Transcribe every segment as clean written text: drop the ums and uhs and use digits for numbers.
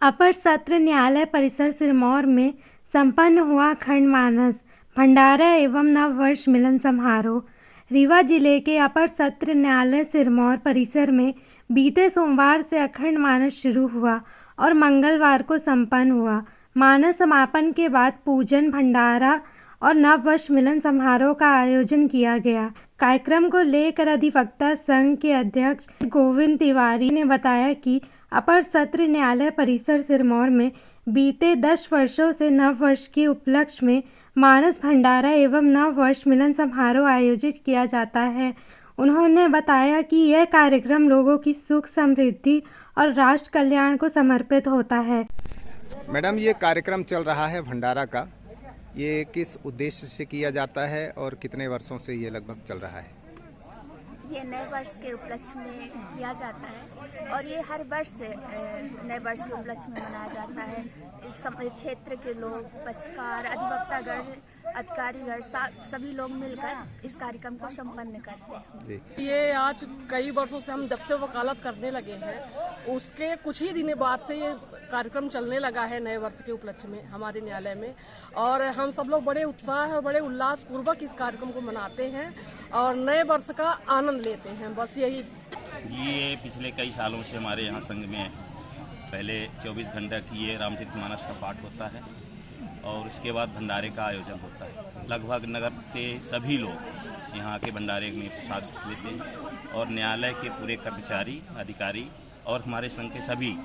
अपर सत्र न्यायालय परिसर सिरमौर में संपन्न हुआ अखंड मानस भंडारा एवं नववर्ष मिलन समारोह। रीवा जिले के अपर सत्र न्यायालय सिरमौर परिसर में बीते सोमवार से अखंड मानस शुरू हुआ और मंगलवार को संपन्न हुआ। मानस समापन के बाद पूजन, भंडारा और नववर्ष मिलन समारोह का आयोजन किया गया। कार्यक्रम को लेकर अधिवक्ता संघ के अध्यक्ष गोविंद तिवारी ने बताया कि अपर सत्र न्यायालय परिसर सिरमौर में बीते 10 वर्षों से नववर्ष के उपलक्ष्य में मानस भंडारा एवं नववर्ष मिलन समारोह आयोजित किया जाता है। उन्होंने बताया कि यह कार्यक्रम लोगों की सुख, समृद्धि और राष्ट्र कल्याण को समर्पित होता है। मैडम, ये कार्यक्रम चल रहा है भंडारा का, ये किस उद्देश्य से किया जाता है और कितने वर्षों से ये लगभग चल रहा है? ये नए वर्ष के उपलक्ष्य में किया जाता है और ये हर वर्ष नए वर्ष के उपलक्ष्य में मनाया जाता है। इस क्षेत्र के लोग, पक्षकार, अधिवक्तागण, अधिकारीगण सभी लोग मिलकर इस कार्यक्रम को संपन्न करते हैं। ये आज कई वर्षों से हम जब से वकालत करने लगे हैं उसके कुछ ही दिनों बाद से ये कार्यक्रम चलने लगा है नए वर्ष के उपलक्ष्य में हमारे न्यायालय में, और हम सब लोग बड़े उत्साह और बड़े उल्लास पूर्वक इस कार्यक्रम को मनाते हैं और नए वर्ष का आनंद लेते हैं। बस यही जी, ये पिछले कई सालों से हमारे यहाँ संघ में पहले 24 घंटे की ये रामचरितमानस का पाठ होता है और उसके बाद भंडारे का आयोजन होता है। लगभग नगर के सभी लोग यहाँ के भंडारे में प्रसाद लेते हैं और न्यायालय के पूरे कर्मचारी, अधिकारी और हमारे संघ के सभी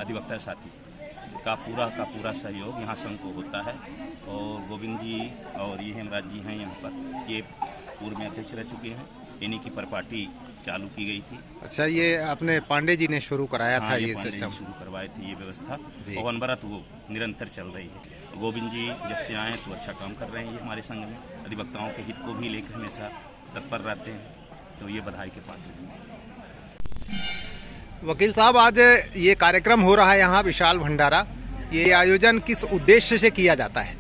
अधिवक्ता साथी का पूरा सहयोग यहाँ संघ को होता है। और गोविंद जी और ये हेमराज जी हैं यहाँ पर, ये पूर्व में अध्यक्ष रह चुके हैं, इन्हीं की परिपाटी चालू की गई थी। अच्छा, ये आपने पांडे जी ने शुरू कराया था ये सिस्टम? शुरू करवाए थे ये व्यवस्था और अनवरत वो निरंतर चल रही है। गोविंद जी जब से आए तो अच्छा काम कर रहे हैं ये हमारे संघ में, अधिवक्ताओं के हित को भी लेकर हमेशा तत्पर रहते हैं, तो ये बधाई के पात्र हैं। वकील साहब, आज ये कार्यक्रम हो रहा है यहाँ विशाल भंडारा, ये आयोजन किस उद्देश्य से किया जाता है?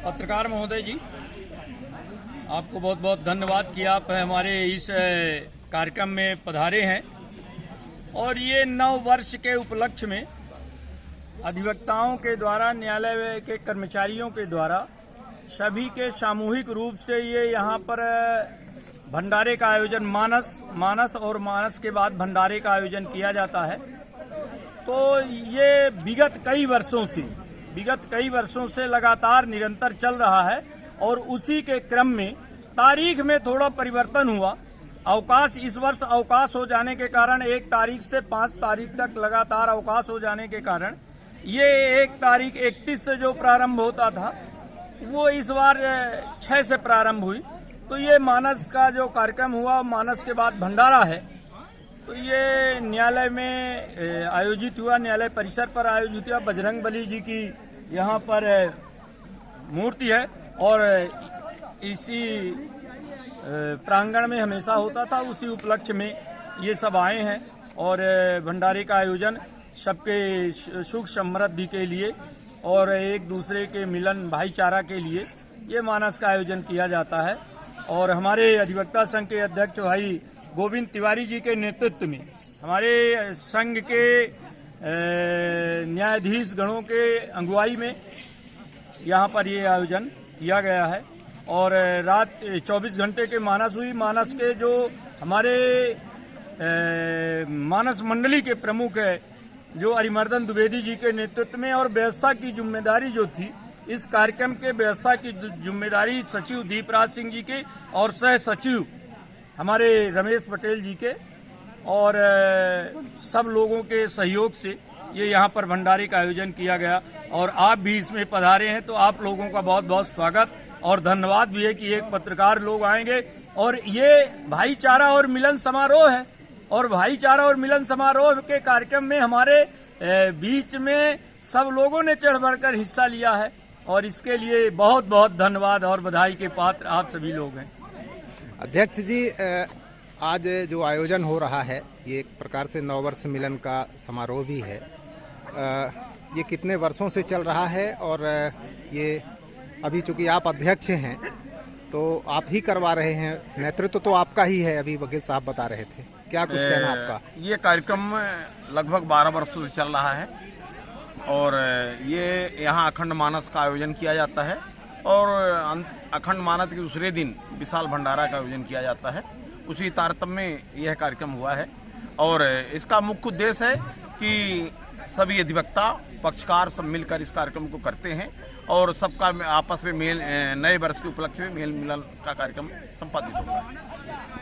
पत्रकार महोदय जी, आपको बहुत बहुत धन्यवाद कि आप हमारे इस कार्यक्रम में पधारे हैं। और ये नव वर्ष के उपलक्ष्य में अधिवक्ताओं के द्वारा, न्यायालय के कर्मचारियों के द्वारा सभी के सामूहिक रूप से ये यहाँ पर भंडारे का आयोजन, मानस और मानस के बाद भंडारे का आयोजन किया जाता है। तो ये विगत कई वर्षों से लगातार निरंतर चल रहा है और उसी के क्रम में तारीख में थोड़ा परिवर्तन हुआ। अवकाश, इस वर्ष अवकाश हो जाने के कारण 1 तारीख से 5 तारीख तक लगातार अवकाश हो जाने के कारण ये 1 तारीख 31 से जो प्रारंभ होता था वो इस बार 6 से प्रारंभ हुई। तो ये मानस का जो कार्यक्रम हुआ, मानस के बाद भंडारा है, तो ये न्यायालय में आयोजित हुआ, न्यायालय परिसर पर आयोजित हुआ। बजरंगबली जी की यहाँ पर मूर्ति है और इसी प्रांगण में हमेशा होता था, उसी उपलक्ष्य में ये सब आए हैं और भंडारे का आयोजन सबके सुख समृद्धि के लिए और एक दूसरे के मिलन, भाईचारा के लिए ये मानस का आयोजन किया जाता है। और हमारे अधिवक्ता संघ के अध्यक्ष भाई गोविंद तिवारी जी के नेतृत्व में हमारे संघ के न्यायाधीश गणों के अगुवाई में यहाँ पर ये आयोजन किया गया है। और रात 24 घंटे के मानस हुई। मानस के जो हमारे मानस मंडली के प्रमुख है जो अरिमर्दन द्विवेदी जी के नेतृत्व में, और व्यवस्था की जिम्मेदारी जो थी, इस कार्यक्रम के व्यवस्था की जिम्मेदारी सचिव दीपराज सिंह जी के और सह सचिव हमारे रमेश पटेल जी के, और सब लोगों के सहयोग से ये यहाँ पर भंडारे का आयोजन किया गया। और आप भी इसमें पधारे हैं तो आप लोगों का बहुत बहुत स्वागत और धन्यवाद भी है कि एक पत्रकार लोग आएंगे। और ये भाईचारा और मिलन समारोह है और भाईचारा और मिलन समारोह के कार्यक्रम में हमारे बीच में सब लोगों ने चढ़ बढ़कर हिस्सा लिया है और इसके लिए बहुत बहुत धन्यवाद और बधाई के पात्र आप सभी लोग हैं। अध्यक्ष जी, आज जो आयोजन हो रहा है ये एक प्रकार से नववर्ष मिलन का समारोह भी है। ये कितने वर्षों से चल रहा है? और ये अभी चूंकि आप अध्यक्ष हैं तो आप ही करवा रहे हैं, नेतृत्व तो आपका ही है, अभी वकील साहब बता रहे थे। क्या कुछ कहना आपका? ये कार्यक्रम लगभग 12 वर्षों से चल रहा है और ये यहाँ अखंड मानस का आयोजन किया जाता है और अखंड मानस के दूसरे दिन विशाल भंडारा का आयोजन किया जाता है। उसी तारतम्य में यह कार्यक्रम हुआ है और इसका मुख्य उद्देश्य है कि सभी अधिवक्ता पक्षकार सब मिलकर इस कार्यक्रम को करते हैं और सबका आपस में नए वर्ष के उपलक्ष्य में मेल मिलन का कार्यक्रम संपादित होता है।